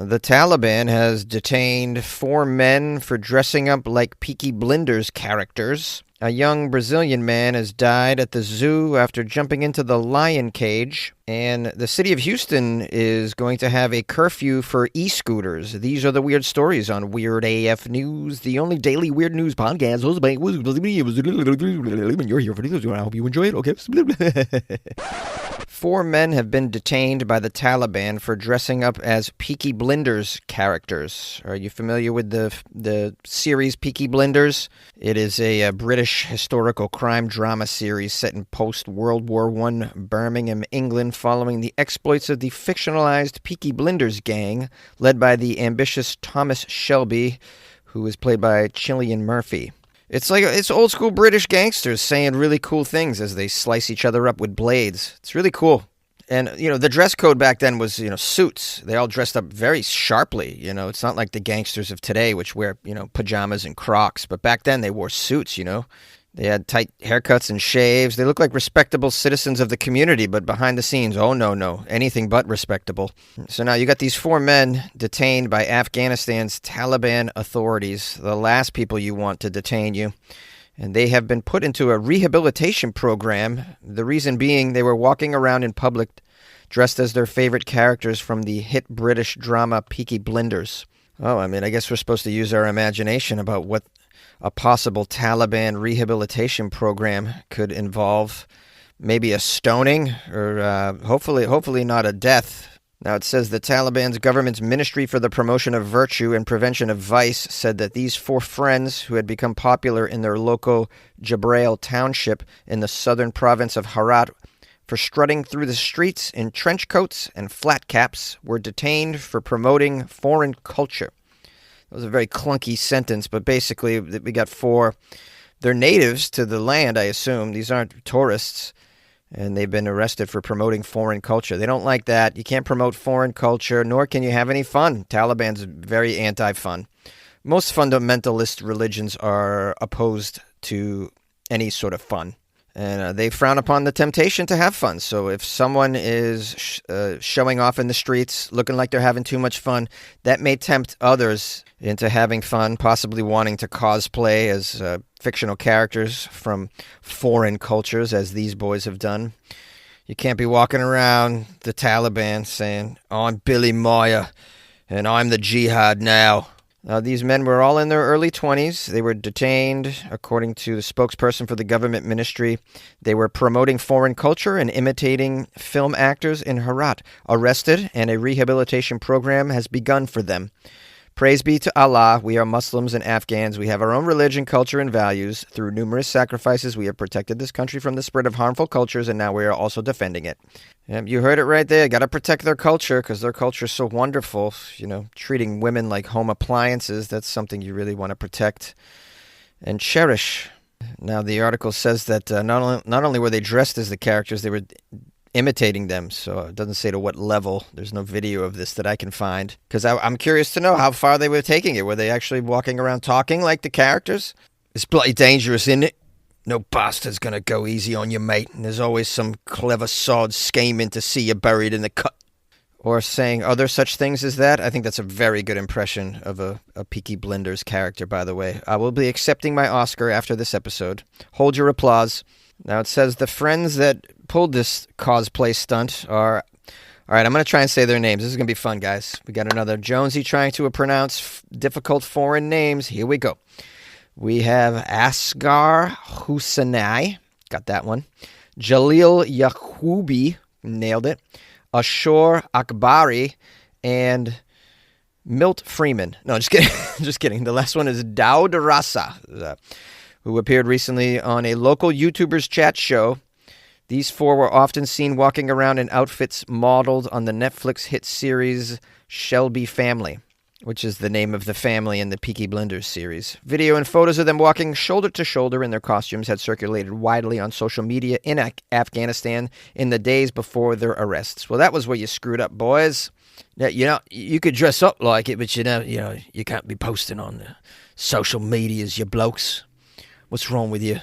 The Taliban has detained 4 men for dressing up like Peaky Blinders characters. A young Brazilian man has died at the zoo after jumping into the lion cage. And the city of Houston is going to have a curfew for e-scooters. These are the weird stories on Weird AF News, the only daily weird news podcast. You're here for this. I hope you enjoy it. Okay. 4 men have been detained by the Taliban for dressing up as Peaky Blinders characters. Are you familiar with the series Peaky Blinders? It is a British historical crime drama series set in post-World War I Birmingham, England, following the exploits of the fictionalized Peaky Blinders gang, led by the ambitious Thomas Shelby, who is played by Cillian Murphy. It's old school British gangsters saying really cool things as they slice each other up with blades. It's really cool. And, the dress code back then was, suits. They all dressed up very sharply. It's not like the gangsters of today, which wear, pajamas and Crocs. But back then they wore suits, They had tight haircuts and shaves. They looked like respectable citizens of the community, but behind the scenes, oh no, anything but respectable. So now you got these 4 men detained by Afghanistan's Taliban authorities, the last people you want to detain you. And they have been put into a rehabilitation program, the reason being they were walking around in public dressed as their favorite characters from the hit British drama Peaky Blinders. Oh, I guess we're supposed to use our imagination about what a possible Taliban rehabilitation program could involve. Maybe a stoning, or hopefully not a death. Now it says the Taliban's government's Ministry for the Promotion of Virtue and Prevention of Vice said that these 4 friends, who had become popular in their local Jabrail township in the southern province of Herat for strutting through the streets in trench coats and flat caps, were detained for promoting foreign culture. That was a very clunky sentence, but basically we got 4. They're natives to the land, I assume. These aren't tourists, and they've been arrested for promoting foreign culture. They don't like that. You can't promote foreign culture, nor can you have any fun. Taliban's very anti-fun. Most fundamentalist religions are opposed to any sort of fun. And they frown upon the temptation to have fun. So if someone is showing off in the streets, looking like they're having too much fun, that may tempt others into having fun, possibly wanting to cosplay as fictional characters from foreign cultures, as these boys have done. You can't be walking around the Taliban saying, "I'm Billy Maya, and I'm the jihad now." These men were all in their early 20s. They were detained, according to the spokesperson for the government ministry. They were promoting foreign culture and imitating film actors in Herat. Arrested, and a rehabilitation program has begun for them. Praise be to Allah, we are Muslims and Afghans. We have our own religion, culture, and values. Through numerous sacrifices, we have protected this country from the spread of harmful cultures, and now we are also defending it. You heard it right there. Got to protect their culture because their culture is so wonderful. Treating women like home appliances, that's something you really want to protect and cherish. Now, the article says that not only were they dressed as the characters, they were imitating them, so it doesn't say to what level. There's no video of this that I can find, because I'm curious to know how far they were taking it. Were they actually walking around talking like the characters? It's bloody dangerous, isn't it? No bastard's gonna go easy on you, mate, and there's always some clever sod scheming to see you buried in the cut. Or saying other such things as that. I think that's a very good impression of a Peaky Blinders character, by the way. I will be accepting my Oscar after this episode. Hold your applause. Now it says the friends that pulled this cosplay stunt are... All right, I'm going to try and say their names. This is going to be fun, guys. We got another Jonesy trying to pronounce difficult foreign names. Here we go. We have Asghar Hussaini. Got that one. Jalil Yaqubi. Nailed it. Ashur Akbari. And Milt Freeman. No, just kidding. Just kidding. The last one is Daud Rasa, who appeared recently on a local YouTuber's chat show. These 4 were often seen walking around in outfits modeled on the Netflix hit series Shelby Family, which is the name of the family in the Peaky Blinders series. Video and photos of them walking shoulder to shoulder in their costumes had circulated widely on social media in Afghanistan in the days before their arrests. Well, that was where you screwed up, boys. You could dress up like it, but you can't be posting on the social medias, you blokes. What's wrong with you?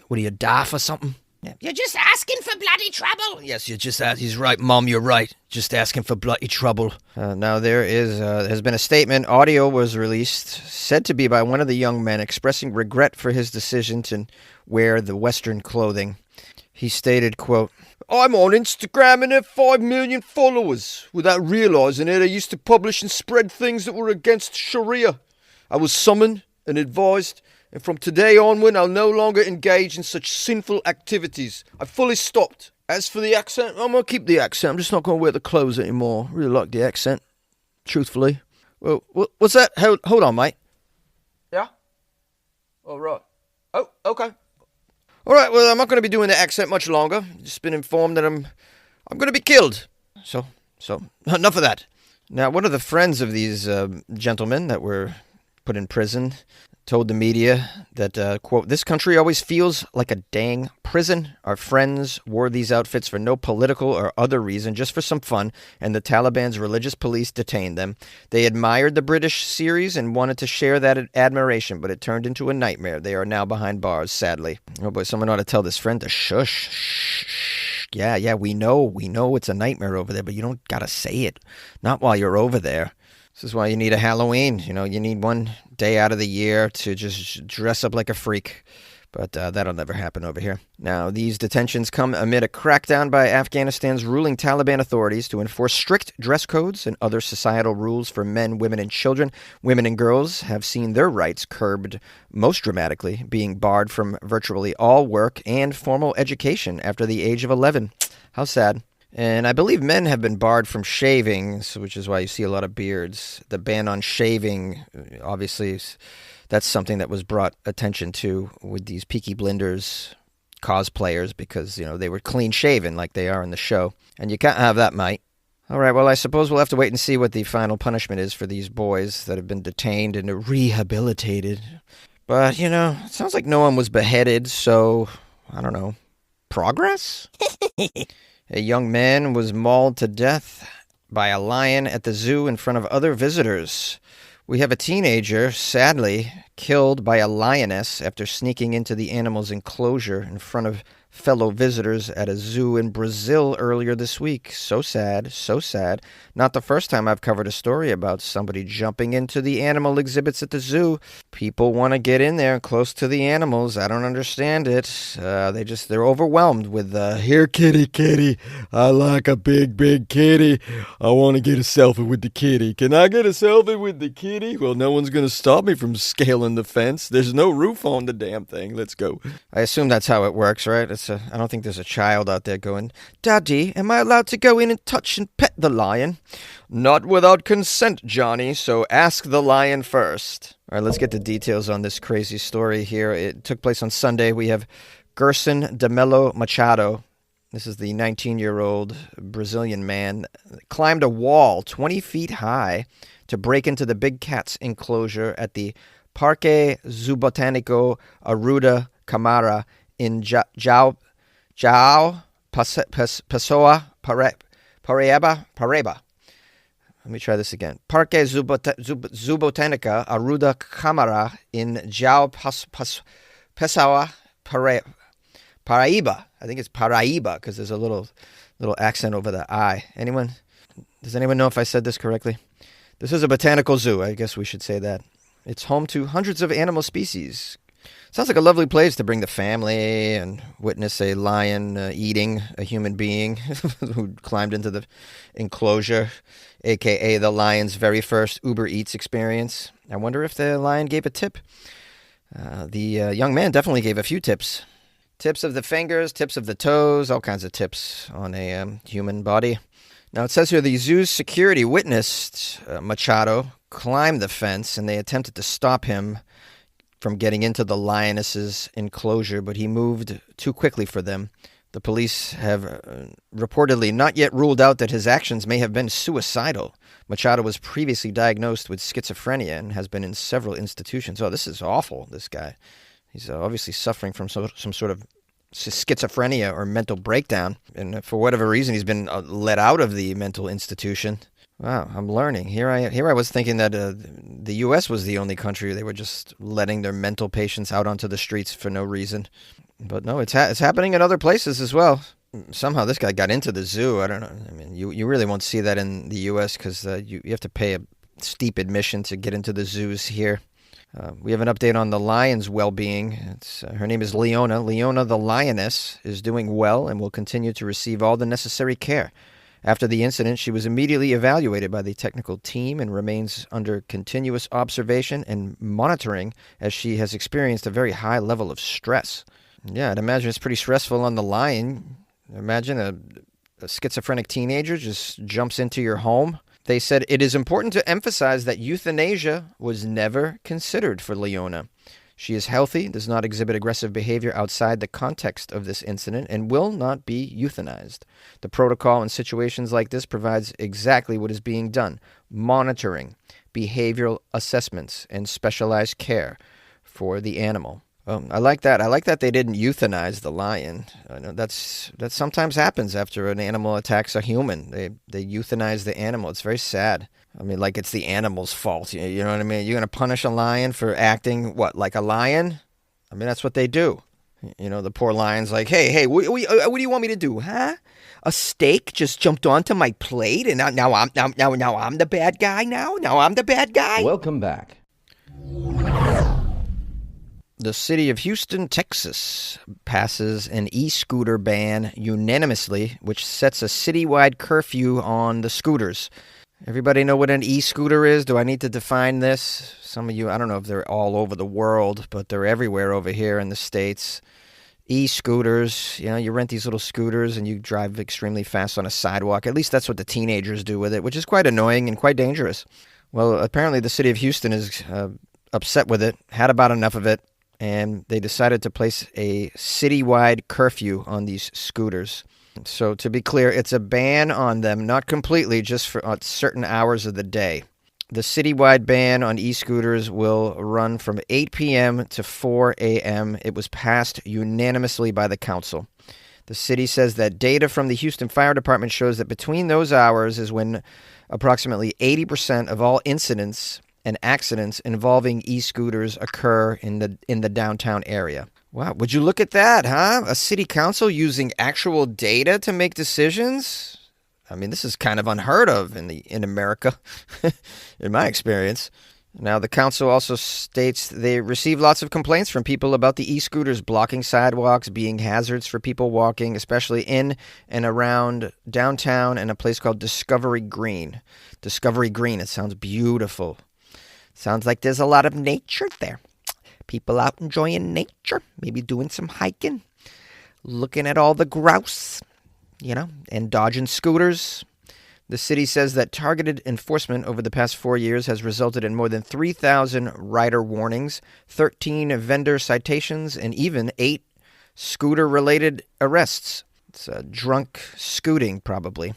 What are you, daft or something? You're just asking for bloody trouble. Yes, he's right, Mom, you're right. Just asking for bloody trouble. Now has been a statement. Audio was released, said to be by one of the young men, expressing regret for his decision to wear the Western clothing. He stated, quote, I'm on Instagram and have 5 million followers. Without realizing it, I used to publish and spread things that were against Sharia. I was summoned and advised, and from today onward, I'll no longer engage in such sinful activities. I fully stopped. As for the accent, I'm going to keep the accent. I'm just not going to wear the clothes anymore. Really like the accent, truthfully. Well, what's that? Hold on, mate. Yeah? All right. Oh, okay. All right, well, I'm not going to be doing the accent much longer. Just been informed that I'm going to be killed. So, enough of that. Now, one of the friends of these gentlemen that were put in prison told the media that, quote, this country always feels like a dang prison. Our friends wore these outfits for no political or other reason, just for some fun, and the Taliban's religious police detained them. They admired the British series and wanted to share that admiration, but it turned into a nightmare. They are now behind bars, sadly. Oh boy, someone ought to tell this friend to shush. Shh. Yeah, we know it's a nightmare over there, but you don't gotta say it. Not while you're over there. This is why you need a Halloween. You need one day out of the year to just dress up like a freak. But that'll never happen over here. Now, these detentions come amid a crackdown by Afghanistan's ruling Taliban authorities to enforce strict dress codes and other societal rules for men, women, and children. Women and girls have seen their rights curbed most dramatically, being barred from virtually all work and formal education after the age of 11. How sad. And I believe men have been barred from shaving, which is why you see a lot of beards. The ban on shaving, obviously, that's something that was brought attention to with these Peaky Blinders cosplayers because, they were clean-shaven like they are in the show. And you can't have that, mate. All right, well, I suppose we'll have to wait and see what the final punishment is for these boys that have been detained and rehabilitated. But, it sounds like no one was beheaded, so, I don't know, progress? A young man was mauled to death by a lion at the zoo in front of other visitors. We have a teenager, sadly, killed by a lioness after sneaking into the animal's enclosure in front of fellow visitors at a zoo in Brazil earlier this week. So sad, so sad. Not the first time I've covered a story about somebody jumping into the animal exhibits at the zoo. People want to get in there close to the animals. I don't understand it. They're overwhelmed with, here, kitty, I like a big kitty. I want to get a selfie with the kitty. Can I get a selfie with the kitty? Well, no one's going to stop me from scaling the fence. There's no roof on the damn thing. Let's go. I assume that's how it works, right? I don't think there's a child out there going, Daddy, am I allowed to go in and touch and pet the lion? Not without consent, Johnny, so ask the lion first. All right, let's get the details on this crazy story here. It took place on Sunday. We have Gerson de Melo Machado. This is the 19-year-old Brazilian man. Climbed a wall 20 feet high to break into the big cat's enclosure at the Parque Zoobotânico Arruda Câmara in Pessoa Paraíba. Let me try this again. Parque Zoobotânica Arruda Câmara in Pessoa Paraíba. I think it's Paraíba because there's a little accent over the I. Does anyone know if I said this correctly? This is a botanical zoo. I guess we should say that. It's home to hundreds of animal species. Sounds like a lovely place to bring the family and witness a lion eating a human being who climbed into the enclosure, a.k.a. the lion's very first Uber Eats experience. I wonder if the lion gave a tip. The young man definitely gave a few tips. Tips of the fingers, tips of the toes, all kinds of tips on a human body. Now, it says here the zoo's security witnessed Machado climb the fence, and they attempted to stop him from getting into the lioness's enclosure, but he moved too quickly for them. The police have reportedly not yet ruled out that his actions may have been suicidal. Machado was previously diagnosed with schizophrenia and has been in several institutions. Oh, this is awful, this guy. He's obviously suffering from some sort of schizophrenia or mental breakdown, and for whatever reason, he's been let out of the mental institution. Wow, I'm learning. Here I was thinking that the U.S. was the only country they were just letting their mental patients out onto the streets for no reason. But no, it's happening in other places as well. Somehow this guy got into the zoo. I don't know. I mean, you really won't see that in the U.S. because you have to pay a steep admission to get into the zoos here. We have an update on the lion's well-being. Her name is Leona. Leona the lioness is doing well and will continue to receive all the necessary care. After the incident, she was immediately evaluated by the technical team and remains under continuous observation and monitoring as she has experienced a very high level of stress. Yeah, I'd imagine it's pretty stressful on the lion. Imagine a schizophrenic teenager just jumps into your home. They said it is important to emphasize that euthanasia was never considered for Leona. She is healthy, does not exhibit aggressive behavior outside the context of this incident, and will not be euthanized. The protocol in situations like this provides exactly what is being done: monitoring, behavioral assessments, and specialized care for the animal. I like that. I like that they didn't euthanize the lion. I know that sometimes happens after an animal attacks a human. They euthanize the animal. It's very sad. I mean, like it's the animal's fault. You know what I mean? You're going to punish a lion for acting, like a lion? I mean, that's what they do. You know, the poor lion's like, hey, what do you want me to do, huh? A steak just jumped onto my plate, and now I'm the bad guy now? Now I'm the bad guy? Welcome back. The city of Houston, Texas, passes an e-scooter ban unanimously, which sets a citywide curfew on the scooters. Everybody know what an e-scooter is? Do I need to define this? Some of you, I don't know if they're all over the world, but they're everywhere over here in the States. E-scooters, you rent these little scooters and you drive extremely fast on a sidewalk. At least that's what the teenagers do with it, which is quite annoying and quite dangerous. Well, apparently the city of Houston is upset with it, had about enough of it, and they decided to place a citywide curfew on these scooters. So to be clear, it's a ban on them, not completely, just for certain hours of the day. The citywide ban on e-scooters will run from 8 p.m. to 4 a.m. It was passed unanimously by the council. The city says that data from the Houston Fire Department shows that between those hours is when approximately 80% of all incidents and accidents involving e-scooters occur in the downtown area. Wow, would you look at that, huh? A city council using actual data to make decisions? I mean, this is kind of unheard of in America, in my experience. Now, the council also states they receive lots of complaints from people about the e-scooters blocking sidewalks, being hazards for people walking, especially in and around downtown and a place called Discovery Green. Discovery Green, it sounds beautiful. Sounds like there's a lot of nature there. People out enjoying nature, maybe doing some hiking, looking at all the grouse, and dodging scooters. The city says that targeted enforcement over the past 4 years has resulted in more than 3,000 rider warnings, 13 vendor citations, and even 8 scooter-related arrests. It's drunk scooting, probably.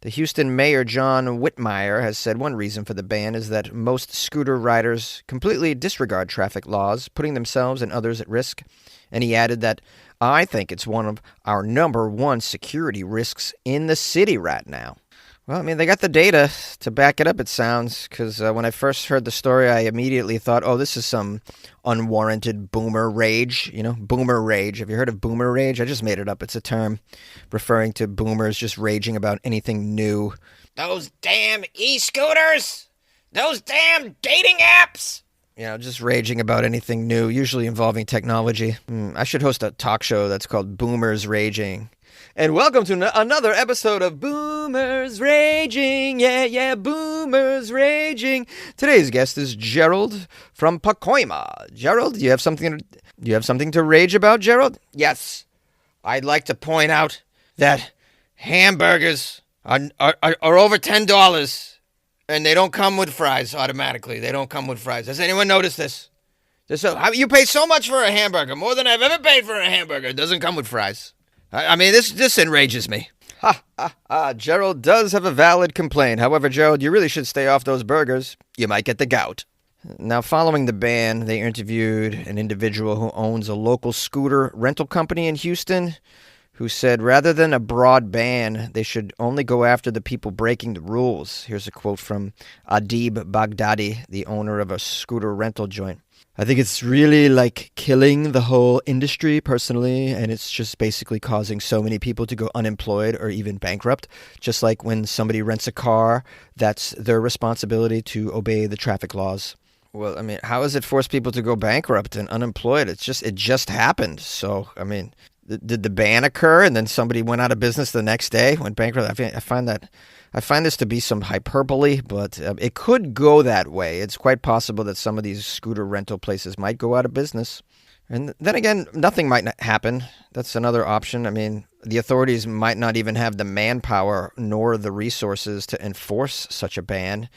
The Houston mayor, John Whitmire, has said one reason for the ban is that most scooter riders completely disregard traffic laws, putting themselves and others at risk. And he added that, I think it's one of our number one security risks in the city right now. Well, I mean, they got the data to back it up, it sounds, because when I first heard the story, I immediately thought, oh, this is some unwarranted boomer rage, boomer rage. Have you heard of boomer rage? I just made it up. It's a term referring to boomers just raging about anything new. Those damn e-scooters! Those damn dating apps! Just raging about anything new, usually involving technology. I should host a talk show that's called Boomers Raging. And welcome to another episode of Boomers Raging. Yeah, Boomers Raging. Today's guest is Gerald from Pacoima. Gerald, do you have something to rage about, Gerald? Yes. I'd like to point out that hamburgers are over $10, and they don't come with fries automatically. They don't come with fries. Has anyone noticed this? You pay so much for a hamburger, more than I've ever paid for a hamburger. It doesn't come with fries. I mean, this enrages me. Gerald does have a valid complaint. However, Gerald, you really should stay off those burgers. You might get the gout. Now, following the ban, they interviewed an individual who owns a local scooter rental company in Houston who said, rather than a broad ban, they should only go after the people breaking the rules. Here's a quote from Adib Baghdadi, the owner of a scooter rental joint. I think it's really like killing the whole industry personally, and it's just basically causing so many people to go unemployed or even bankrupt. Just like when somebody rents a car, that's their responsibility to obey the traffic laws. Well, I mean, how has it forced people to go bankrupt and unemployed? It just happened. So, I mean, did the ban occur and then somebody went out of business the next day, went bankrupt? I find this to be some hyperbole, but it could go that way. It's quite possible that some of these scooter rental places might go out of business. And then again, nothing might not happen. That's another option. I mean, the authorities might not even have the manpower nor the resources to enforce such a ban.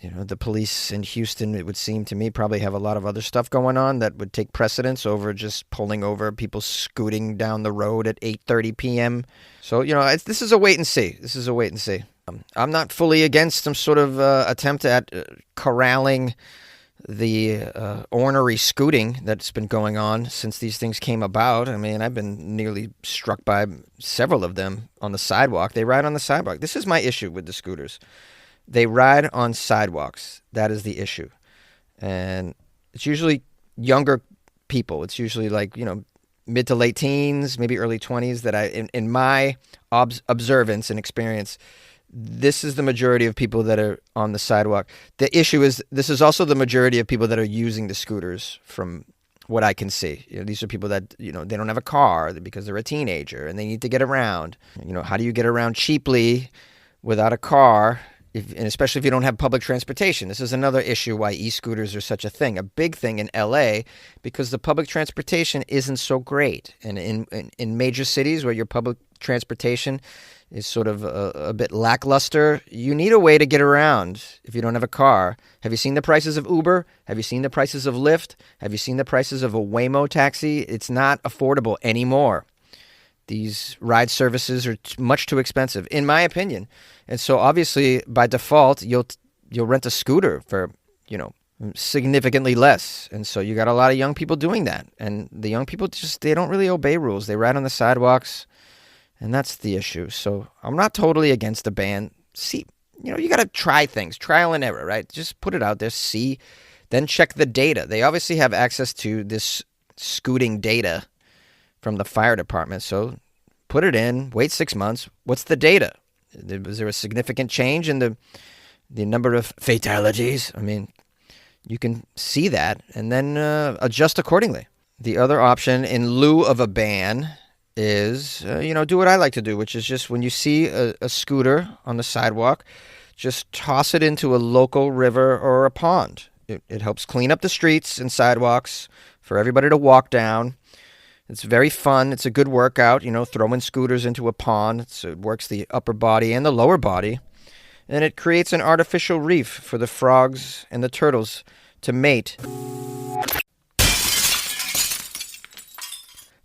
You know, the police in Houston, it would seem to me, probably have a lot of other stuff going on that would take precedence over just pulling over people scooting down the road at 8:30 p.m. So, you know, this is a wait and see. I'm not fully against some sort of attempt at corralling the ornery scooting that's been going on since these things came about. I mean, I've been nearly struck by several of them on the sidewalk. They ride on the sidewalk. This is my issue with the scooters. They ride on sidewalks. That is the issue. And it's usually younger people. It's usually like, you know, mid to late teens, maybe early 20s that in my observance and experience, this is the majority of people that are on the sidewalk. The issue is this is also the majority of people that are using the scooters from what I can see. You know, these are people that, you know, they don't have a car because they're a teenager and they need to get around. You know, how do you get around cheaply without a car? And especially if you don't have public transportation. This is another issue why e-scooters are such a thing, a big thing in LA, because the public transportation isn't so great. And in major cities where your public transportation is sort of a bit lackluster, you need a way to get around if you don't have a car. Have you seen the prices of Uber? Have you seen the prices of Lyft? Have you seen the prices of a Waymo taxi? It's not affordable anymore. These ride services are much too expensive, in my opinion. And so obviously, by default, you'll rent a scooter for, you know, significantly less. And so you got a lot of young people doing that. And the young people they don't really obey rules. They ride on the sidewalks, and that's the issue. So I'm not totally against the ban. See, you know, you got to try things, trial and error, right? Just put it out there, see, then check the data. They obviously have access to this scooting data from the fire department. So put it in, wait 6 months. What's the data? Was there a significant change in the number of fatalities? I mean, you can see that and then adjust accordingly. The other option in lieu of a ban is, you know, do what I like to do, which is just when you see a scooter on the sidewalk, just toss it into a local river or a pond. It helps clean up the streets and sidewalks for everybody to walk down. It's very fun. It's a good workout, you know, throwing scooters into a pond. So it works the upper body and the lower body. And it creates an artificial reef for the frogs and the turtles to mate.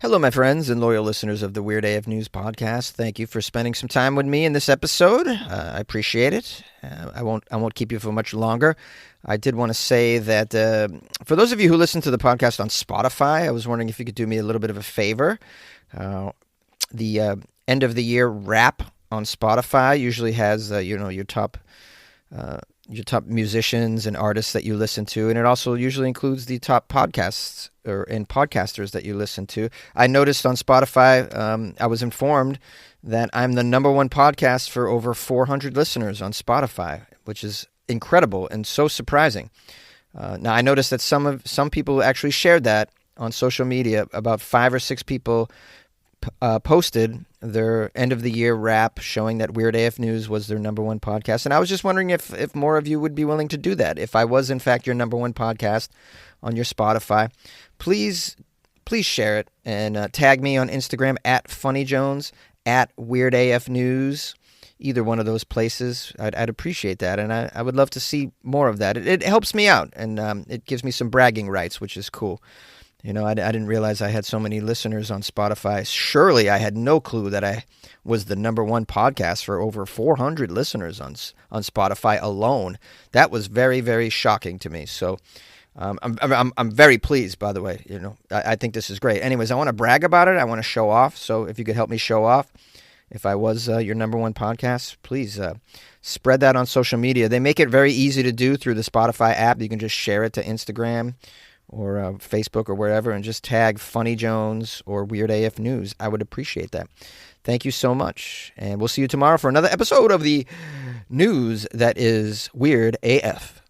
Hello, my friends and loyal listeners of the Weird AF News podcast. Thank you for spending some time with me in this episode. I appreciate it. I won't keep you for much longer. I did want to say that for those of you who listen to the podcast on Spotify, I was wondering if you could do me a little bit of a favor. The end of the year wrap on Spotify usually has your top musicians and artists that you listen to, and it also usually includes the top podcasts and podcasters that you listen to. I noticed on Spotify, I was informed that I'm the number one podcast for over 400 listeners on Spotify, which is incredible and so surprising. Now, I noticed that some people actually shared that on social media. About 5 or 6 people posted their end of the year wrap showing that Weird AF News was their number one podcast. And I was just wondering if more of you would be willing to do that. If I was in fact your number one podcast on your Spotify, please share it and tag me on Instagram at FunnyJones, at Weird AF News. Either one of those places, I'd appreciate that, and I would love to see more of that. It helps me out, and it gives me some bragging rights, which is cool. You know, I didn't realize I had so many listeners on Spotify. Surely I had no clue that I was the number one podcast for over 400 listeners on Spotify alone. That was very, very shocking to me. So I'm very pleased, by the way. I think this is great. Anyways, I want to brag about it. I want to show off. So if you could help me show off, if I was your number one podcast, please spread that on social media. They make it very easy to do through the Spotify app. You can just share it to Instagram or Facebook or wherever and just tag Funny Jones or Weird AF News. I would appreciate that. Thank you so much. And we'll see you tomorrow for another episode of the news that is Weird AF.